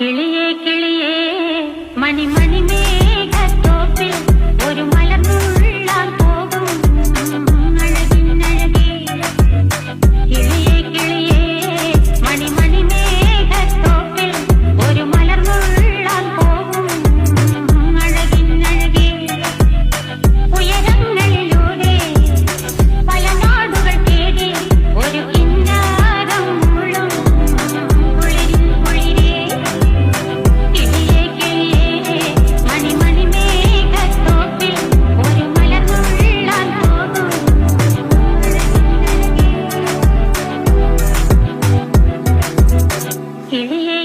കിളിയേ കിളിയേ മണിമണി മേഘത്തോപ്പിൽ ഒരു മലർന്നുള്ളാൻ പോകും അഴകിനഴകേ. കിളിയേ കിളിയേ മണിമണി മേഘത്തോപ്പിൽ ഒരു മലർന്നുള്ളാൻ പോകും അഴകിനഴകേ. ഉയരങ്ങളിലൂടെ പല നാടുകൾ തേടി ഒരു കിന്നാരം മുഴും കുളിരിൻ കുളിരേ. കിളിയേ കിളിയേ മണിമണി മേഘത്തോപ്പിൽ ഒരു മലർന്നുള്ളാൻ പോകും അഴകിനഴകേ. കിളിയേ